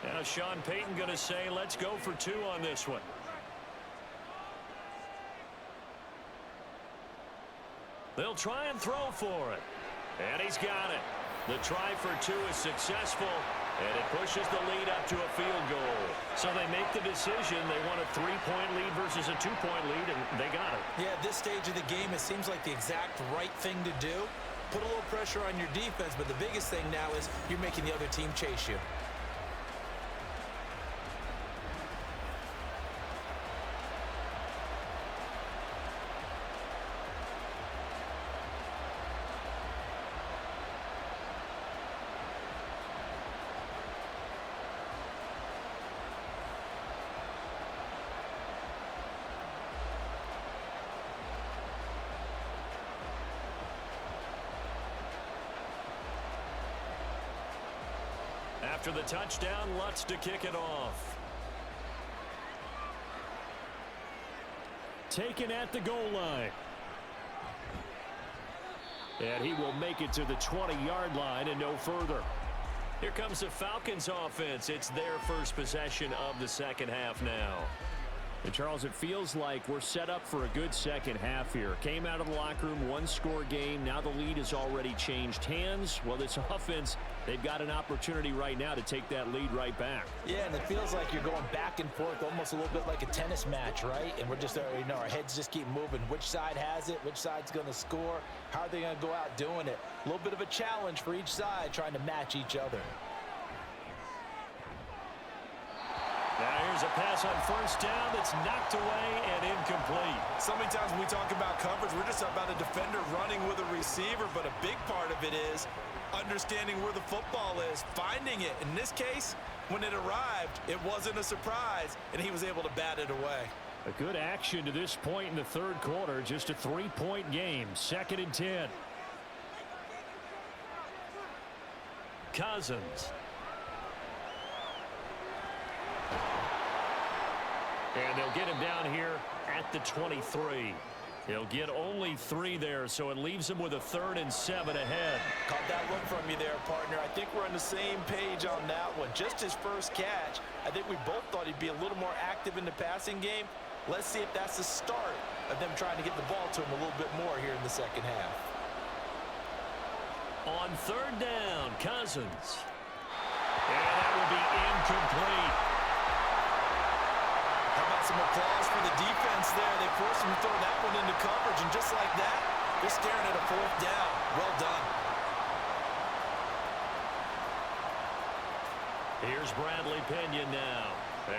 Now Sean Payton going to say, let's go for 2 on this one. They'll try and throw for it. And he's got it. The try for two is successful, and it pushes the lead up to a field goal. So they make the decision. They want a 3-point lead versus a 2-point lead, and they got it. Yeah, at this stage of the game, it seems like the exact right thing to do. Put a little pressure on your defense, but the biggest thing now is you're making the other team chase you. After the touchdown, Lutz to kick it off. Taken at the goal line. And he will make it to the 20-yard line and no further. Here comes the Falcons offense. It's their first possession of the second half now. And Charles, it feels like we're set up for a good second half here. Came out of the locker room, one-score game. Now the lead has already changed hands. Well, this offense, they've got an opportunity right now to take that lead right back. Yeah, and it feels like you're going back and forth, almost a little bit like a tennis match, right? And we're just, our heads just keep moving. Which side has it? Which side's going to score? How are they going to go out doing it? A little bit of a challenge for each side, trying to match each other. Now here's a pass on first down that's knocked away and incomplete. So many times when we talk about coverage, we're just about a defender running with a receiver, but a big part of it is understanding where the football is, finding it. In this case, when it arrived, it wasn't a surprise, and he was able to bat it away. A good action to this point in the third quarter. Just a 3-point game. 2nd and 10. Cousins. And they'll get him down here at the 23. He'll get only 3 there, so it leaves him with a 3rd and 7 ahead. Caught that look from you there, partner. I think we're on the same page on that one. Just his first catch. I think we both thought he'd be a little more active in the passing game. Let's see if that's the start of them trying to get the ball to him a little bit more here in the second half. On 3rd down, Cousins. And that will be incomplete. How about some applause for the defense there? They forced him to throw that one into coverage, and just like that, they're staring at a 4th down. Well done. Here's Bradley Pinion now,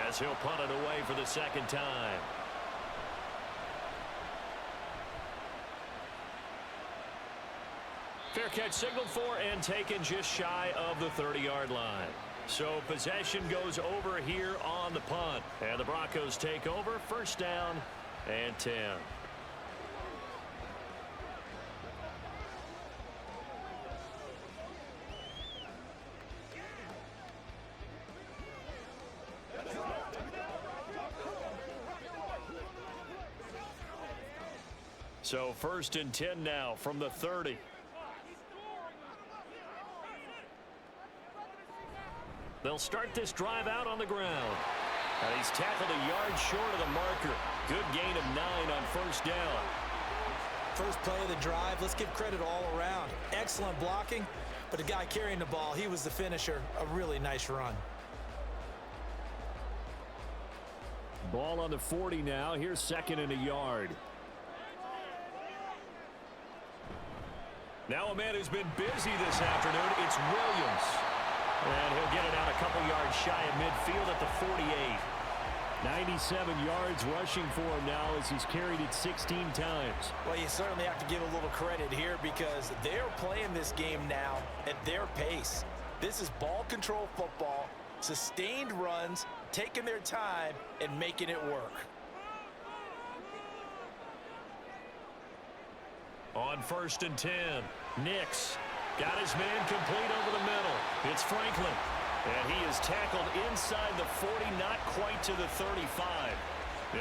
as he'll punt it away for the 2nd time. Fair catch signaled for and taken just shy of the 30-yard line. So possession goes over here on the punt. And the Broncos take over. 1st down and 10. So 1st and 10 now from the 30. They'll start this drive out on the ground. And he's tackled a yard short of the marker. Good gain of 9 on 1st down. First play of the drive, let's give credit all around. Excellent blocking, but the guy carrying the ball, he was the finisher. A really nice run. Ball on the 40 now. Here's 2nd and a yard. Now a man who's been busy this afternoon, it's Williams. And he'll get it out a couple yards shy of midfield at the 48. 97 yards rushing for him now as he's carried it 16 times. Well, you certainly have to give a little credit here because they're playing this game now at their pace. This is ball control football, sustained runs, taking their time, and making it work. On 1st and 10, Nix got his man complete over the middle. It's Franklin. And he is tackled inside the 40, not quite to the 35.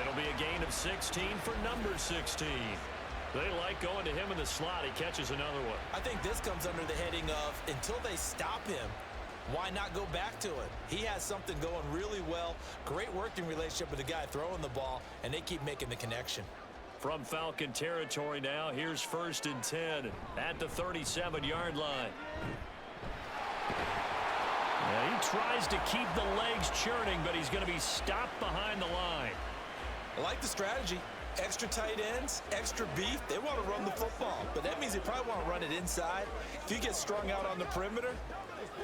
It'll be a gain of 16 for number 16. They like going to him in the slot. He catches another one. I think this comes under the heading of until they stop him, why not go back to it? He has something going really well. Great working relationship with the guy throwing the ball, and they keep making the connection. From Falcon territory now, here's 1st and 10 at the 37-yard line. tries to keep the legs churning, but he's going to be stopped behind the line. I like the strategy. Extra tight ends, extra beef. They want to run the football, but that means they probably want to run it inside. If you get strung out on the perimeter,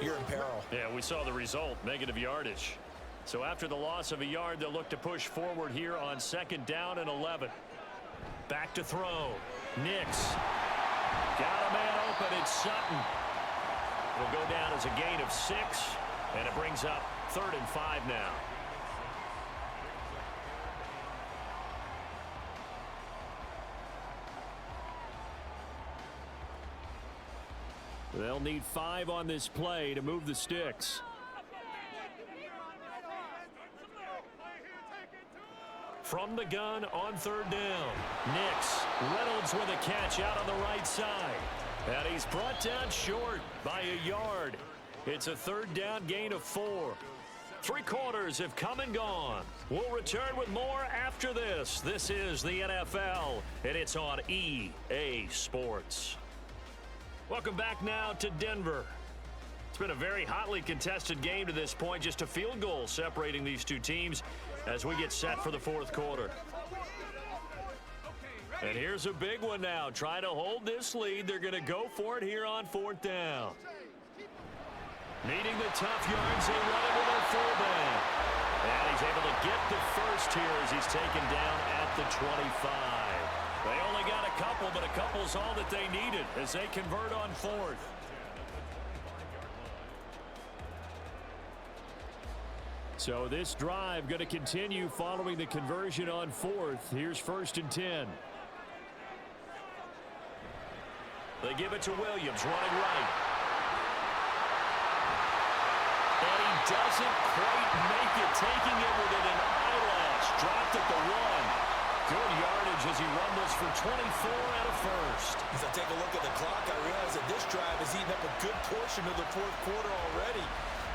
you're in peril. Yeah, we saw the result, negative yardage. So after the loss of a yard, they'll look to push forward here on 2nd down and 11. Back to throw. Nix. Got a man open. It's Sutton. It'll go down as a gain of 6, and it brings up 3rd and 5 now. They'll need 5 on this play to move the sticks. From the gun on 3rd down. Nix. Reynolds with a catch out on the right side. And he's brought down short by a yard. It's a 3rd down gain of 4. 3 quarters have come and gone. We'll return with more after this. This is the NFL, and it's on EA Sports. Welcome back now to Denver. It's been a very hotly contested game to this point. Just a field goal separating these two teams as we get set for the 4th quarter. And here's a big one now. Trying to hold this lead. They're going to go for it here on 4th down. Needing the tough yards, they run it with their fullback. And he's able to get the first here as he's taken down at the 25. They only got a couple, but a couple's all that they needed as they convert on 4th. So this drive going to continue following the conversion on 4th. Here's 1st and 10. They give it to Williams, running right. And he doesn't quite make it, taking it within an eyelash. Dropped at the 1. Good yardage as he rumbles for 24 and a first. As I take a look at the clock, I realize that this drive has eaten up a good portion of the 4th quarter already.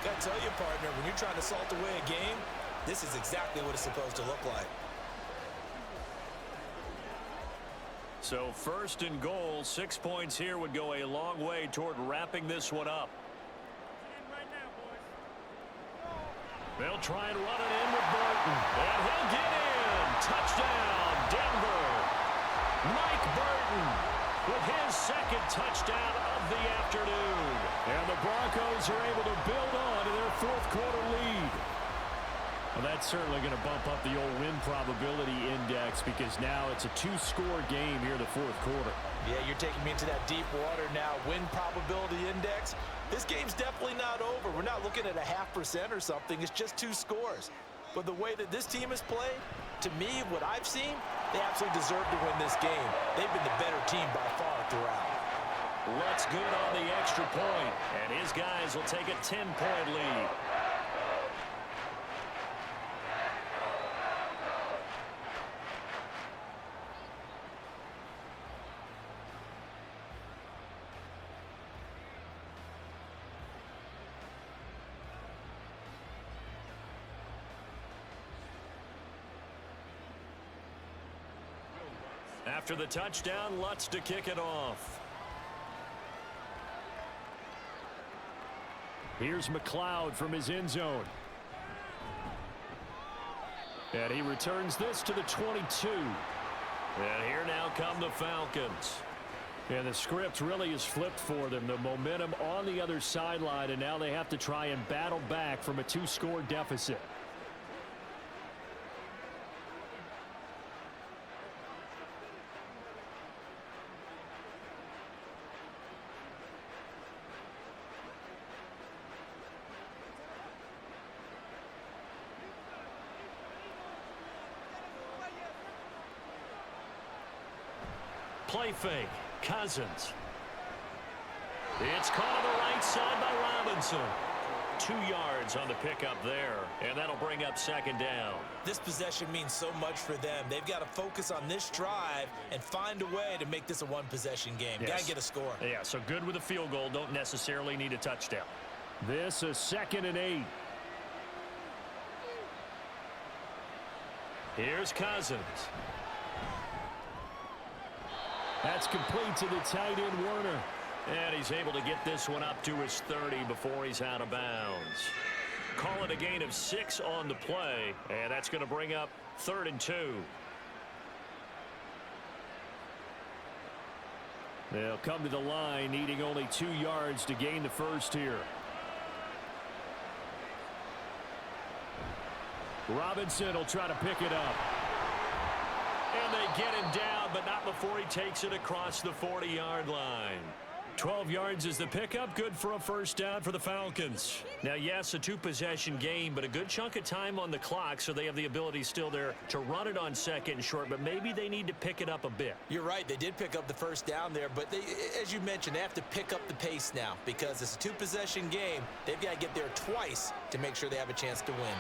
Got to tell you, partner, when you're trying to salt away a game, this is exactly what it's supposed to look like. So 1st and goal, 6 points here would go a long way toward wrapping this one up. They'll try and run it in with Burton. And he'll get in. Touchdown, Denver. Mike Burton with his 2nd touchdown of the afternoon. And the Broncos are able to build on to their 4th quarter lead. Well, that's certainly going to bump up the old win probability index because now it's a 2-score game here in the 4th quarter. Yeah, you're taking me into that deep water now. Win probability index. This game's definitely not over. We're not looking at a 0.5% or something. It's just 2 scores. But the way that this team has played, to me, what I've seen, they absolutely deserve to win this game. They've been the better team by far throughout. Looks good on the extra point, and his guys will take a 10-point lead. After the touchdown, Lutz to kick it off. Here's McLeod from his end zone. And he returns this to the 22. And here now come the Falcons. And the script really is flipped for them. The momentum on the other sideline, and now they have to try and battle back from a 2-score deficit. Play fake. Cousins. It's caught on the right side by Robinson. 2 yards on the pickup there, and that'll bring up 2nd down. This possession means so much for them. They've got to focus on this drive and find a way to make this a 1-possession game. Yes. Got to get a score. Yeah, so good with a field goal. Don't necessarily need a touchdown. This is 2nd and 8. Here's Cousins. That's complete to the tight end, Werner. And he's able to get this one up to his 30 before he's out of bounds. Call it a gain of 6 on the play, and that's going to bring up 3rd and 2. They'll come to the line, needing only 2 yards to gain the first here. Robinson will try to pick it up. And they get him down, but not before he takes it across the 40-yard line. 12 yards is the pickup, good for a first down for the Falcons. Now, yes, a 2-possession game, but a good chunk of time on the clock, so they have the ability still there to run it on 2nd and short, but maybe they need to pick it up a bit. You're right. They did pick up the first down there, but as you mentioned, they have to pick up the pace now because it's a 2-possession game. They've got to get there twice to make sure they have a chance to win.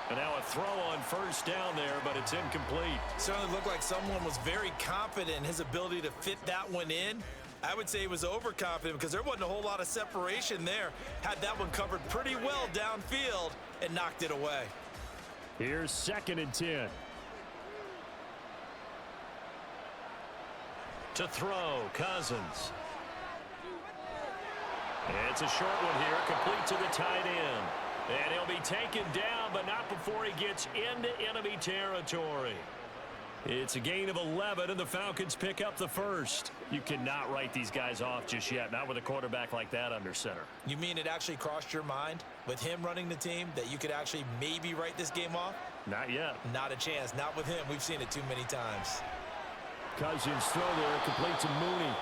And now a throw on first down there, but it's incomplete. Certainly looked like someone was very confident in his ability to fit that one in. I would say he was overconfident because there wasn't a whole lot of separation there. Had that one covered pretty well downfield and knocked it away. Here's 2nd and 10. To throw, Cousins. It's a short one here, complete to the tight end. And he'll be taken down, but not before he gets into enemy territory. It's a gain of 11, and the Falcons pick up the first. You cannot write these guys off just yet, not with a quarterback like that under center. You mean it actually crossed your mind with him running the team that you could actually maybe write this game off? Not yet. Not a chance. Not with him. We've seen it too many times. Cousins throw there, complete to Mooney.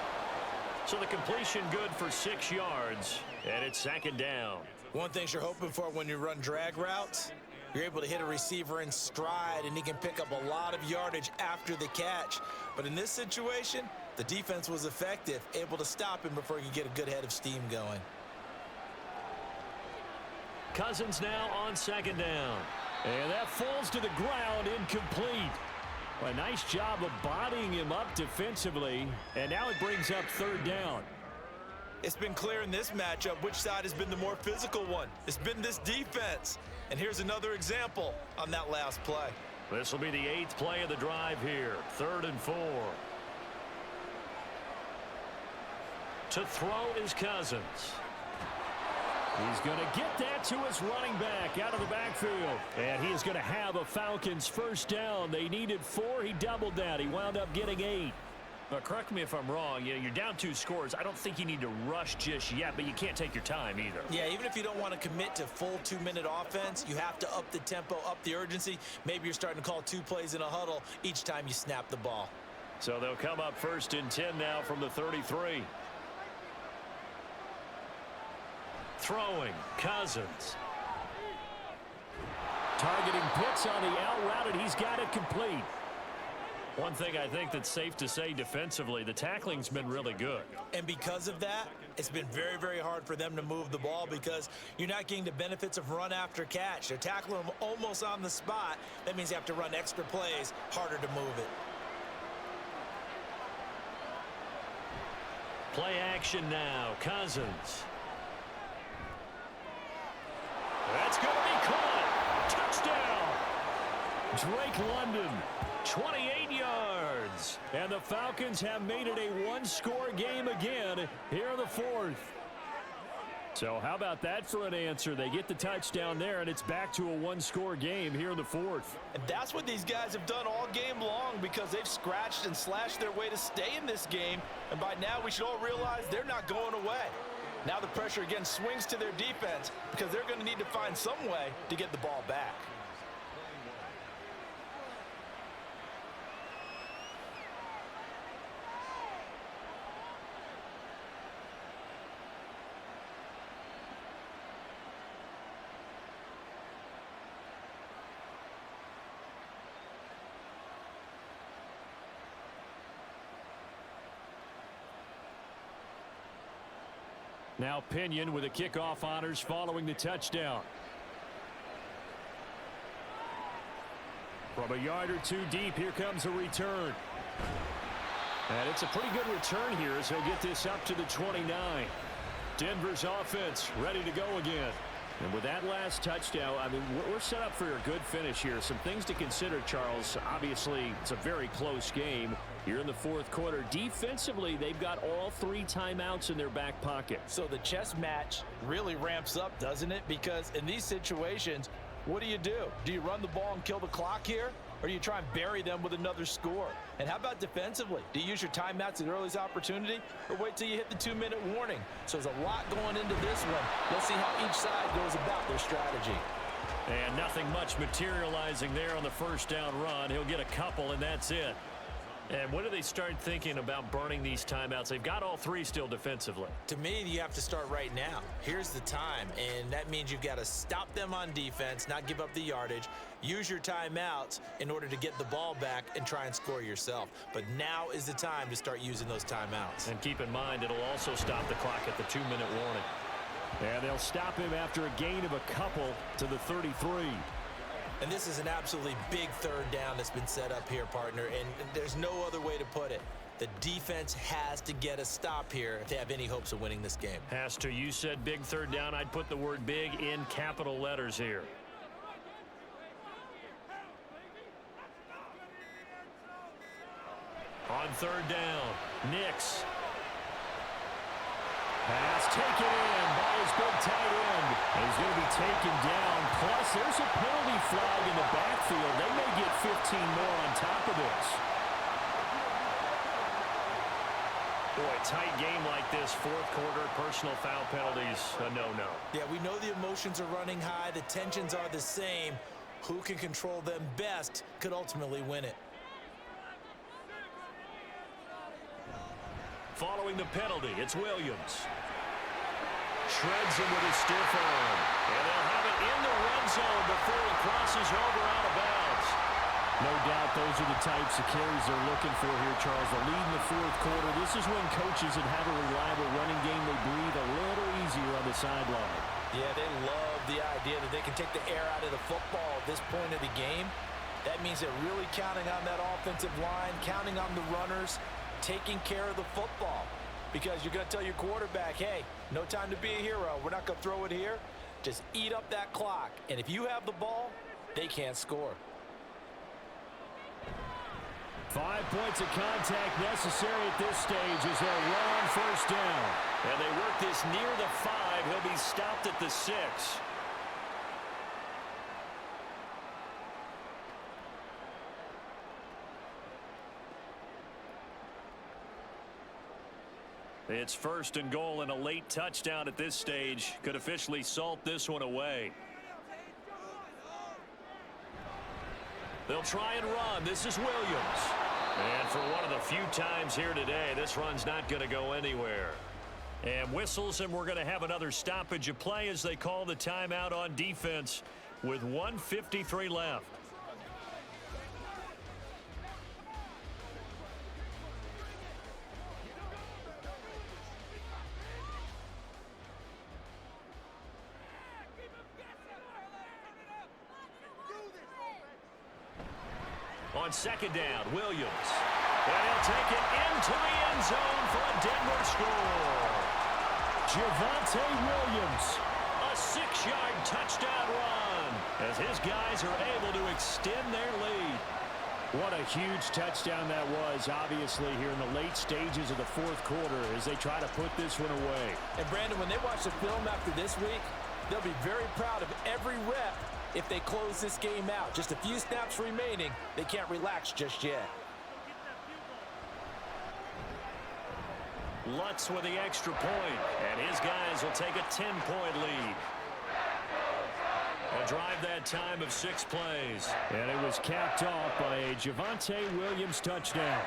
So the completion good for 6 yards, and it's 2nd down. One thing you're hoping for when you run drag routes, you're able to hit a receiver in stride, and he can pick up a lot of yardage after the catch. But in this situation, the defense was effective, able to stop him before he could get a good head of steam going. Cousins now on 2nd down. And that falls to the ground, incomplete. A nice job of bodying him up defensively, and now it brings up 3rd down. It's been clear in this matchup which side has been the more physical one. It's been this defense. And here's another example on that last play. This will be the 8th play of the drive here. 3rd and 4. To throw is Cousins. He's going to get that to his running back out of the backfield. And he is going to have a Falcons first down. They needed 4. He doubled that. He wound up getting 8. But correct me if I'm wrong, you're down 2 scores. I don't think you need to rush just yet, but you can't take your time either. Yeah, even if you don't want to commit to full 2-minute offense, you have to up the tempo, up the urgency. Maybe you're starting to call 2 plays in a huddle each time you snap the ball. So they'll come up 1st and 10 now from the 33. Throwing, Cousins. Targeting Pitts on the out route, and he's got it complete. One thing I think that's safe to say defensively, the tackling's been really good. And because of that, it's been very, very hard for them to move the ball because you're not getting the benefits of run after catch. They're tackling them almost on the spot. That means you have to run extra plays, harder to move it. Play action now, Cousins. That's going to be caught. Touchdown. Drake London. 28 yards. And the Falcons have made it a 1-score game again here in the 4th. So how about that for an answer? They get the touchdown there, and it's back to a 1-score game here in the 4th. And that's what these guys have done all game long because they've scratched and slashed their way to stay in this game. And by now, we should all realize they're not going away. Now the pressure again swings to their defense because they're going to need to find some way to get the ball back. Now Pinion with the kickoff honors following the touchdown. From a yard or 2 deep, here comes a return. And it's a pretty good return here as he'll get this up to the 29. Denver's offense ready to go again. And with that last touchdown, I mean, we're set up for a good finish here. Some things to consider, Charles. Obviously, it's a very close game. here in the fourth quarter. Defensively, they've got all 3 timeouts in their back pocket. So the chess match really ramps up, doesn't it? Because in these situations, what do? Do you run the ball and kill the clock here? Or do you try and bury them with another score? And how about defensively? Do you use your timeouts at the earliest opportunity? Or wait till you hit the 2-minute warning? So there's a lot going into this one. Let's see how each side goes about their strategy. And nothing much materializing there on the first down run. He'll get a couple, and that's it. And when do they start thinking about burning these timeouts? They've got all 3 still defensively. To me, you have to start right now. Here's the time, and that means you've got to stop them on defense, not give up the yardage, use your timeouts in order to get the ball back and try and score yourself. But now is the time to start using those timeouts. And keep in mind, it'll also stop the clock at the 2-minute warning. And they'll stop him after a gain of a couple to the 33. And this is an absolutely big third down that's been set up here, partner, and there's no other way to put it. The defense has to get a stop here if they have any hopes of winning this game. Has to. You said big third down. I'd put the word big in capital letters here. On third down, Nix. Pass taken in by his big tight end. And he's going to be taken down. Plus, there's a penalty flag in the backfield. They may get 15 more on top of this. Boy, tight game like this, fourth quarter, personal foul penalties, a no-no. Yeah, we know the emotions are running high. The tensions are the same. Who can control them best could ultimately win it. Following the penalty, it's Williams. Shreds him with his stiff arm. And they'll have it in the red zone before he crosses over out of bounds. No doubt those are the types of carries they're looking for here, Charles. The lead in the fourth quarter. This is when coaches that have a reliable running game, they breathe a little easier on the sideline. Yeah, they love the idea that they can take the air out of the football at this point of the game. That means they're really counting on that offensive line, counting on the runners, taking care of the football. Because you're going to tell your quarterback, hey, no time to be a hero. We're not going to throw it here. Just eat up that clock. And if you have the ball, they can't score. 5 points of contact necessary at this stage as they'll run on first down. And they work this near the 5. He'll be stopped at the 6. It's first and goal, and a late touchdown at this stage could officially salt this one away. They'll try and run. This is Williams. And for one of the few times here today, this run's not going to go anywhere. And whistles, and we're going to have another stoppage of play as they call the timeout on defense with 1:53 left. On second down, Williams. And he'll take it into the end zone for a Denver score. Javonte Williams. A 6-yard touchdown run as his guys are able to extend their lead. What a huge touchdown that was, obviously, here in the late stages of the fourth quarter as they try to put this one away. And, Brandon, when they watch the film after this week, they'll be very proud of every rep if they close this game out. Just a few snaps remaining. They can't relax just yet. Lutz with the extra point, and his guys will take a 10-point lead. A drive that time of 6 plays. And it was capped off by a Javonte Williams touchdown.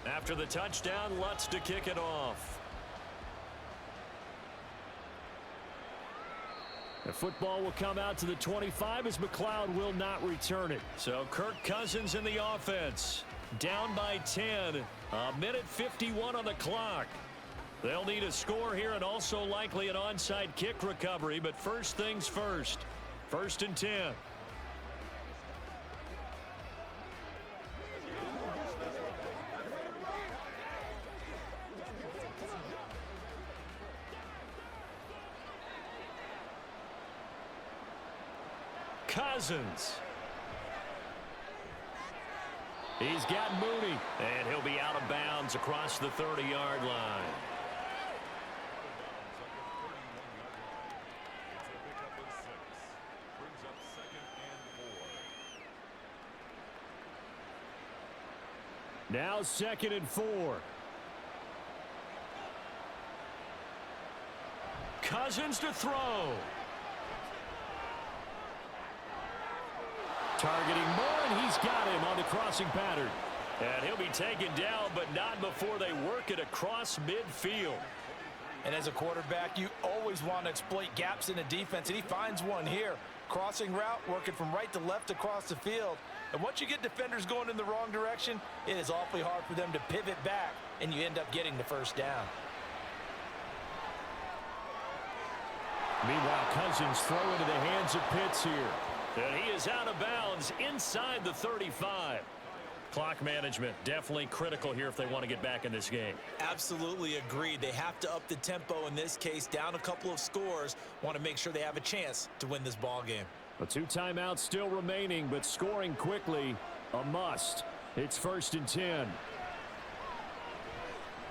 After the touchdown, Lutz to kick it off. The football will come out to the 25 as McLeod will not return it. So Kirk Cousins in the offense. Down by 10 A minute 51 on the clock. They'll need a score here and also likely an onside kick recovery, but first things first. 1st and 10. Cousins. He's got Mooney, and he'll be out of bounds across the 30-yard line. Now 2nd and 4. Cousins to throw. Targeting Moore, and he's got him on the crossing pattern. And he'll be taken down, but not before they work it across midfield. And as a quarterback, you always want to exploit gaps in the defense, and he finds one here. Crossing route, working from right to left across the field. And once you get defenders going in the wrong direction, it is awfully hard for them to pivot back, and you end up getting the first down. Meanwhile, Cousins throw into the hands of Pitts here. And he is out of bounds inside the 35. Clock management definitely critical here if they want to get back in this game. Absolutely agreed. They have to up the tempo in this case, down a couple of scores. Want to make sure they have a chance to win this ball game. 2 timeouts still remaining, but scoring quickly, a must. It's 1st and 10.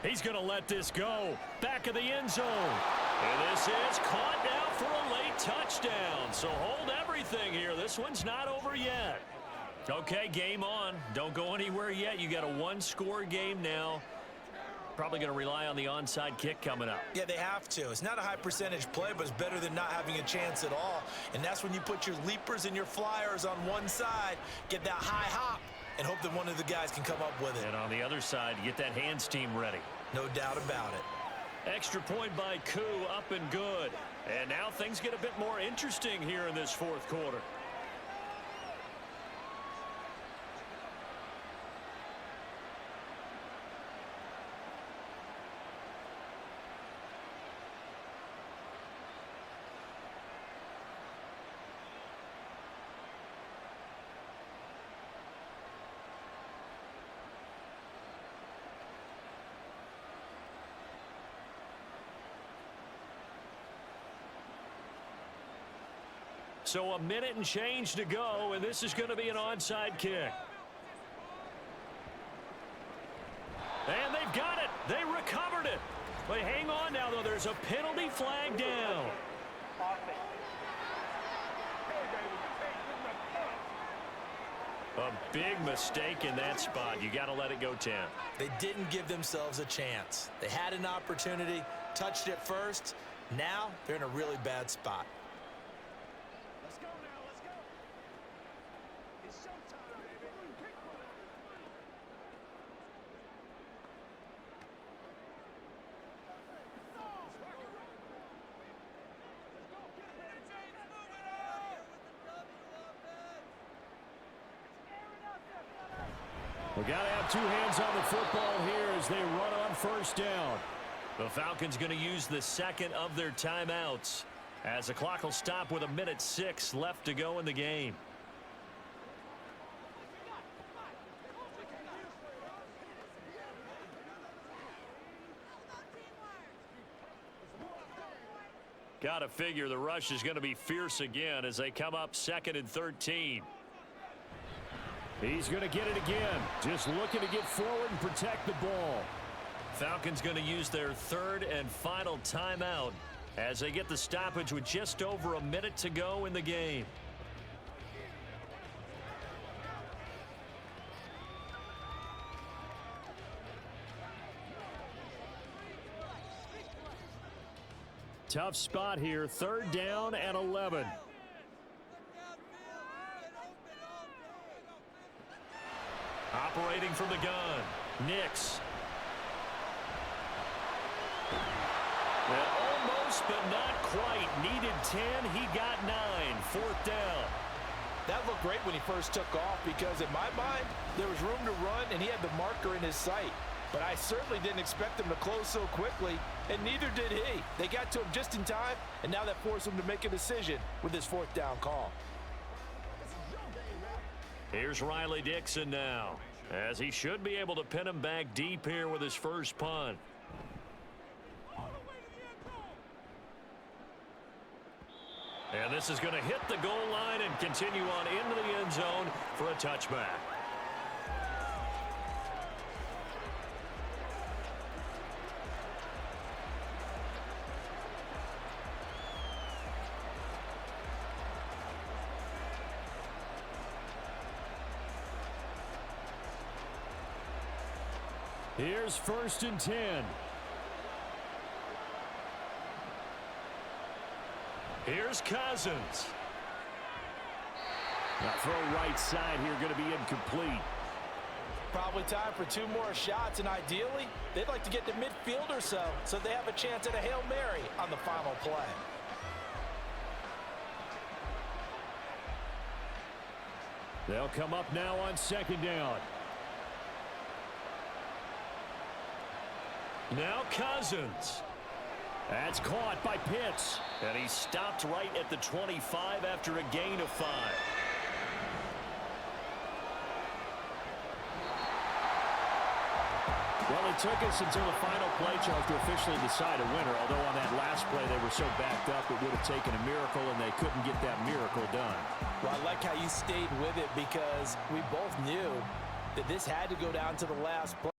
He's going to let this go. Back of the end zone. And this is caught now for a late touchdown. So hold everything here. This one's not over yet. Okay, game on. Don't go anywhere yet. You got a 1-score game now. Probably going to rely on the onside kick coming up. Yeah, they have to. It's not a high percentage play, but it's better than not having a chance at all. And that's when you put your leapers and your flyers on one side, get that high hop, and hope that one of the guys can come up with it. And on the other side, you get that hands team ready. No doubt about it. Extra point by Koo, up and good. And now things get a bit more interesting here in this 4th quarter. So a minute and change to go, and this is going to be an onside kick. And they've got it. They recovered it. But hang on now, though. There's a penalty flag down. A big mistake in that spot. You got to let it go 10. They didn't give themselves a chance. They had an opportunity, touched it first. Now they're in a really bad spot. We got to have 2 hands on the football here as they run on 1st down. The Falcons going to use the 2nd of their timeouts as the clock will stop with 1:06 left to go in the game. Got to figure the rush is going to be fierce again as they come up 2nd and 13. He's going to get it again. Just looking to get forward and protect the ball. Falcons going to use their 3rd and final timeout as they get the stoppage with just over a minute to go in the game. Tough spot here. 3rd down and 11. Operating from the gun, Nix. Well, almost, but not quite. Needed 10. He got 9. 4th down. That looked great when he first took off because, in my mind, there was room to run, and he had the marker in his sight. but I certainly didn't expect them to close so quickly, and neither did he. They got to him just in time, and now that forced him to make a decision with his fourth down call. Here's Riley Dixon now, as he should be able to pin him back deep here with his first punt. And this is going to hit the goal line and continue on into the end zone for a touchback. Here's 1st and 10. Here's Cousins. Now throw right side here, going to be incomplete. Probably time for 2 more shots, and ideally, they'd like to get to midfield or so they have a chance at a Hail Mary on the final play. They'll come up now on 2nd down. Now Cousins. That's caught by Pitts. And he stopped right at the 25 after a gain of 5. Well, it took us until the final play, Charles, to officially decide a winner. Although on that last play they were so backed up it would have taken a miracle, and they couldn't get that miracle done. Well, I like how you stayed with it because we both knew that this had to go down to the last play.